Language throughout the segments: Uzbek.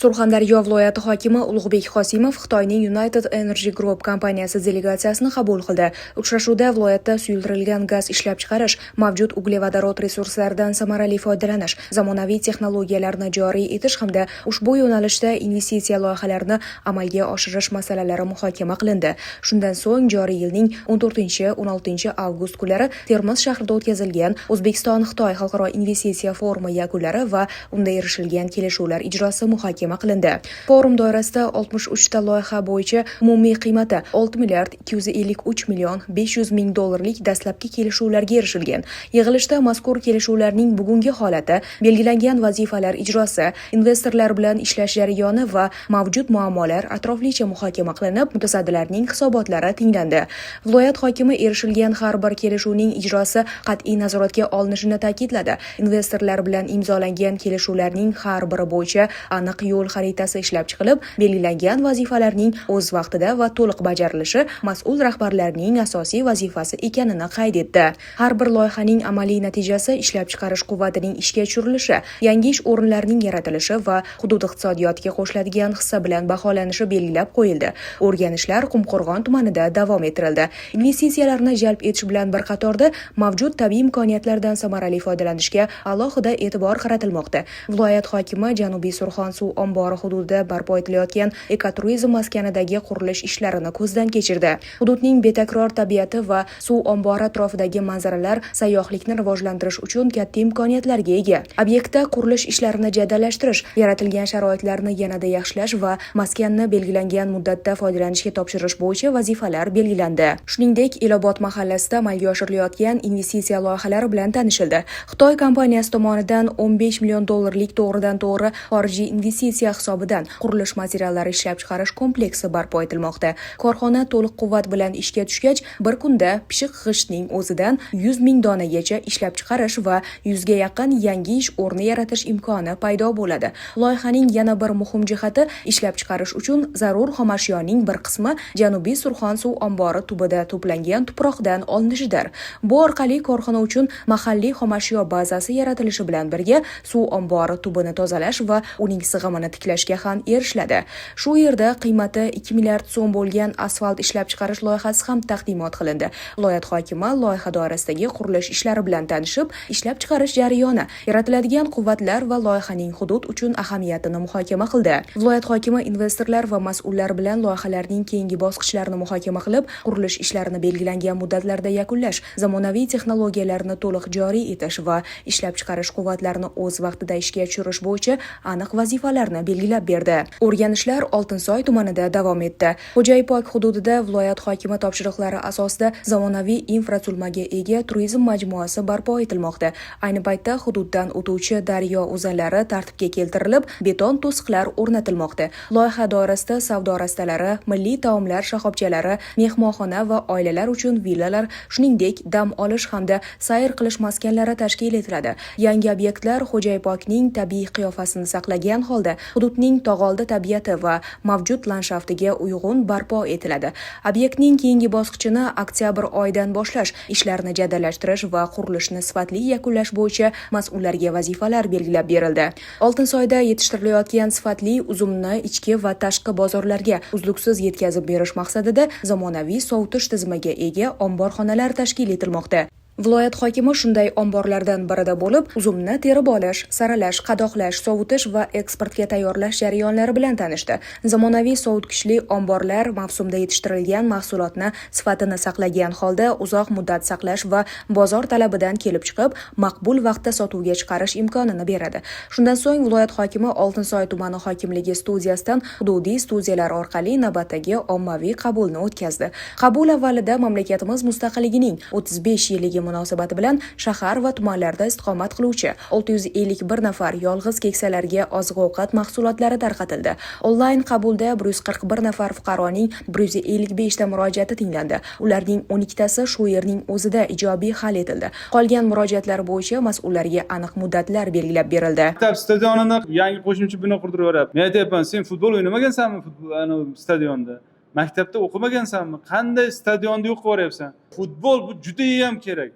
Surxondaryo viloyati hokimi Ulug'bek Qosimov Xitoyning United Energy Group kompaniyasi delegatsiyasini qabul qildi. Uchrashuvda viloyatda suyultirilgan gaz ishlab chiqarish, mavjud uglevodorod resurslaridan samarali foydalanish, zamonaviy texnologiyalarni joriy etish hamda ushbu yo'nalishda investitsiya loyihalarini amalga oshirish masalalari muhokama qilindi. Shundan so'ng joriy yilning 14-16 avgust kunlari Termiz shahrida o'tkazilgan O'zbekiston-Xitoy xalqaro investitsiya forumi yakunlari va unda erishilgan kelishuvlar ijrosi muhokama qilindi. Forum doirasida 63 ta loyiha bo'yicha umumiy qiymati 6 milliard 253 million 500 ming dollarlik dastlabki kelishuvlarga erishilgan. Yig'ilishda mazkur kelishuvlarning bugungi holati, belgilangan vazifalar ijrosi, investorlar bilan ishlash jarayoni va mavjud muammolar atroflicha muhokama qilinib, mutasaddilarning hisobotlari tinglandi. Viloyat hokimi erishilgan har bir kelishuvning ijrosi qat'iy nazoratga olinishini ta'kidladi. Investorlar bilan imzolangan kelishuvlarning har biri bo'yicha aniq yo'l xaritasi ishlab chiqilib, belgilangan vazifalarning o'z vaqtida va to'liq bajarilishi mas'ul rahbarlarning asosiy vazifasi ekanini qayd etdi. Har bir loyihaning amaliy natijasi ishlab chiqarish quvvatining ishga tushirilishi, yangi ish o'rinlarining yaratilishi va hudud iqtisodiyotiga qo'shiladigan hissa bilan baholanishi belgilab qo'yildi. O'rganishlar Qumqo'rg'on tumanida davom ettirildi. Investitsiyalarni jalb etish bilan bir qatorda mavjud tabiiy imkoniyatlardan samarali foydalanishga alohida e'tibor qaratilmoqda. Viloyat hokimi Janubiy Surxon suv ombori hududida barpo etilayotgan ekoturizm maskanidagi qurilish ishlarini ko'zdan kechirdi. Hududning betakror tabiati va suv ombori atrofidagi manzaralar sayyohlikni rivojlantirish uchun katta imkoniyatlarga ega. Obyektda qurilish ishlarini jadallashtirish, yaratilgan sharoitlarni yanada yaxshilash va maskanni belgilangan muddatda foydalanishga topshirish bo'yicha vazifalar belgilandi. Shuningdek, Elobod mahallasida amalga oshirilayotgan investitsiya loyihalari bilan tanishildi. Xitoy kompaniyasi tomonidan 15 million dollarlik to'g'ridan-to'g'ri xorijiy investitsiya hisobidan qurilish materiallari ishlab chiqarish kompleksi barpo etilmoqda. Korxona to'liq quvvat bilan ishga tushgach, bir kunda pishiq g'ishtning o'zidan 100 ming donagacha ishlab chiqarish va 100 ga yaqin yangi ish o'rni yaratish imkoni paydo bo'ladi. Loyihaning yana bir muhim jihati, ishlab chiqarish uchun zarur xomashyoning bir qismi Janubiy Surxon suv ombori tubida to'plangan tuproqdan olinishidir. Bu orqali korxona uchun mahalliy xomashyo bazasi yaratilishi bilan birga suv ombori tubini tozalash va uning sig'imini tiklashga ham erishiladi. Shu yerda qiymati 2 milliard so'm bo'lgan asfalt ishlab chiqarish loyihasi ham taqdimot qilindi. Viloyat hokimi loyiha doirasidagi qurilish ishlari bilan tanishib, ishlab chiqarish jarayoni, yaratiladigan quvvatlar va loyihaning hudud uchun ahamiyatini muhokama qildi. Viloyat hokimi investorlar va mas'ullar bilan loyihalarning keyingi bosqichlarini muhokama qilib, qurilish ishlarini belgilangan muddatlarda yakunlash, zamonaviy texnologiyalarni to'liq joriy etish va ishlab chiqarish quvvatlarini o'z vaqtida ishga tushirish bo'yicha aniq vazifalarni belgilab berdi. O'rganishlar Oltinsoy tumanida davom etdi. Xo'jaipok hududida viloyat hokimi topshiriqlari asosida zamonaviy infratuzilmaga ega turizm majmuasi barpo etilmoqda. Ayni paytda hududdan o'tuvchi daryo o'zanlari tartibga keltirilib, beton to'siqlar o'rnatilmoqda. Loyiha doirasida savdo rastalari, milliy taomlar shoxobchalari, mehmonxona va oilalar uchun villalar, shuningdek dam olish hamda sayr qilish maskanlari tashkil etiladi. Yangi obyektlar Xo'jaipokning tabiiy qiyofasini saqlagan holda hududning tog'oldi tabiati va mavjud landshaftiga uyg'un barpo etiladi. Obyektning keyingi bosqichini oktyabr oyidan boshlash, ishlarni jadallashtirish va qurilishni sifatli yakunlash bo'yicha mas'ullarga vazifalar belgilab berildi. Oltinsoyda yetishtirilayotgan sifatli uzumni ichki va tashqi bozorlarga uzluksiz yetkazib berish maqsadida zamonaviy sovutish tizimiga ega omborxonalar tashkil etilmoqda. Viloyat hokimi shunday omborlardan birida bo'lib, uzumni terib olish, saralash, qadoqlash, sovutish va eksportga tayyorlash jarayonlari bilan tanishdi. Zamonaviy sovutgichli omborlar mavsumda yetishtirilgan mahsulotni sifatini saqlagan holda uzoq muddat saqlash va bozor talabidan kelib chiqib, maqbul vaqtda sotuvga chiqarish imkonini beradi. Shundan so'ng viloyat hokimi Oltinsoy tumani hokimligi studiyasidan hududiy studiyalar orqali navbatdagi ommaviy qabulni o'tkazdi. Qabul avvalida mamlakatimiz mustaqilligining 35 yilligi munosabati bilan shahar va tumanlarda istiqomat qiluvchi 651 nafar yolg'iz keksalarga oziq-ovqat mahsulotlari tarqatildi. Onlayn qabulda 141 nafar fuqaroning 155 ta murojaati tinglandi. Ularning 12 tasi shu yerning o'zida ijobiy hal etildi. Qolgan murojaatlar bo'yicha mas'ullarga aniq muddatlar belgilab berildi. Maktab stadionini yangi qo'shimcha bino qurdiryapti. Men aytayapman, sen futbol o'ynamagansanmi stadionda? Maktabda o'qimagansanmi? Qanday stadionda yo'q qo'ryapsan? Futbol bu juda ham kerak.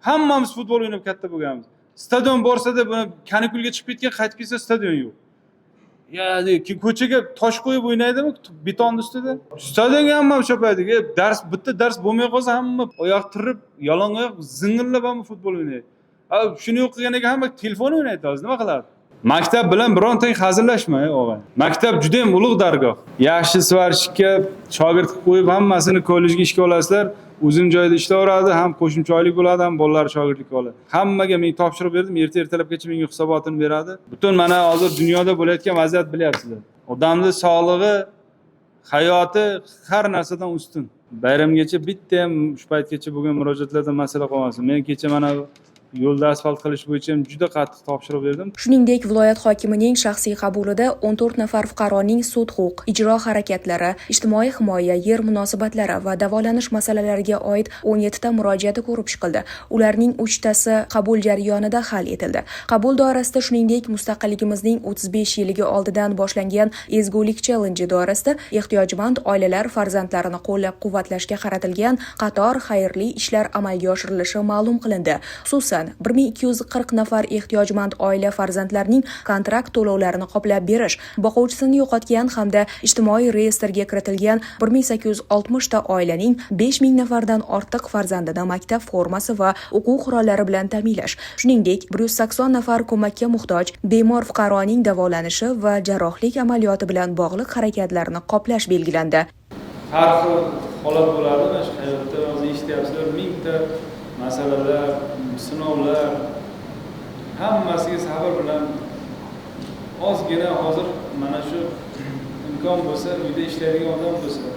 Hammamiz futbol o'ynab katta bo'lganmiz. Stadion borsa-da buni kanikulga chiqib ketgan, qaytib kelsa stadion yo'q. ko'chaga tosh qo'yib o'ynaydimi beton ustida? Stadionga hamma chopadi. Bitta dars bo'lmay qolsa hamma oyoq tirib, yalang'oyoq zing'illab hamma futbol o'ynaydi. Shuni yo'q qilganiga hamma telefon o'ynaydi hozir nima qiladi? Maktab bilan birontang hazillashmay, o'g'il. Maktab juda ham ulug' dargoh. Yaxshi svarshikka shogird qilib qo'yib hammasini kollejga ishga olasizlar. O'zim joyida ishlayveradi, ham qo'shimcha oylik bo'ladi, ham bolalar shogirdlikka oladi. Hammaga men topshiriq berdim, ertalabgacha menga hisobotini beradi. Butun mana hozir dunyoda bo'layotgan vaziyat bilyapsizlar. Odamning sog'lig'i, hayoti har narsadan ustun. Bayramgacha bitta ham shu paytgacha bo'lgan murojaatlardan masala qolmasin. Men kecha mana yo'lda asfalt qilish bo'yicha ham juda qattiq topshiriq berdim. Shuningdek, viloyat hokimining shaxsiy qabulida 14 nafar fuqaroning sud huquq, ijro harakatlari, ijtimoiy himoya, yer munosabatlari va davolanish masalalariga oid 17 ta murojaati ko'rib chiqildi. Ularning 3 tasi qabul jarayonida hal etildi. Qabul doirasida shuningdek, mustaqilligimizning 35 yiliga oldidan boshlangan ezgulik challenge doirasida ehtiyojmand oilalar farzandlarini qo'llab-quvvatlashga qaratilgan qator xayrli ishlar amalga oshirilishi ma'lum qilindi. Xususan 1240 nafar ehtiyojmand oila farzandlarining kontrakt to'lovlarini qoplab berish, boquvchisini yo'qotgan hamda ijtimoiy reyestrga kiritilgan 1860 ta oilaning 5000 nafardan ortiq farzandini maktab formasi va o'quv qurollari bilan ta'minlash, shuningdek 180 nafar ko'makka muhtoj bemor fuqaroning davolanishi va jarrohlik amaliyoti bilan bog'liq harakatlarni qoplash belgilandi. Har xil holat bo'ladi, mana shu hayotda hozir eshityapsizlar, mingta masalalar, sinovlar, hammasiga sabr bilan ozgina hozir mana shu imkon bo'lsa, uyda ishlaydigan odam bo'lsa,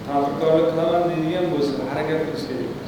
tadbirkorlik qilaman deydigan bo'lsa, harakat qilish kerak.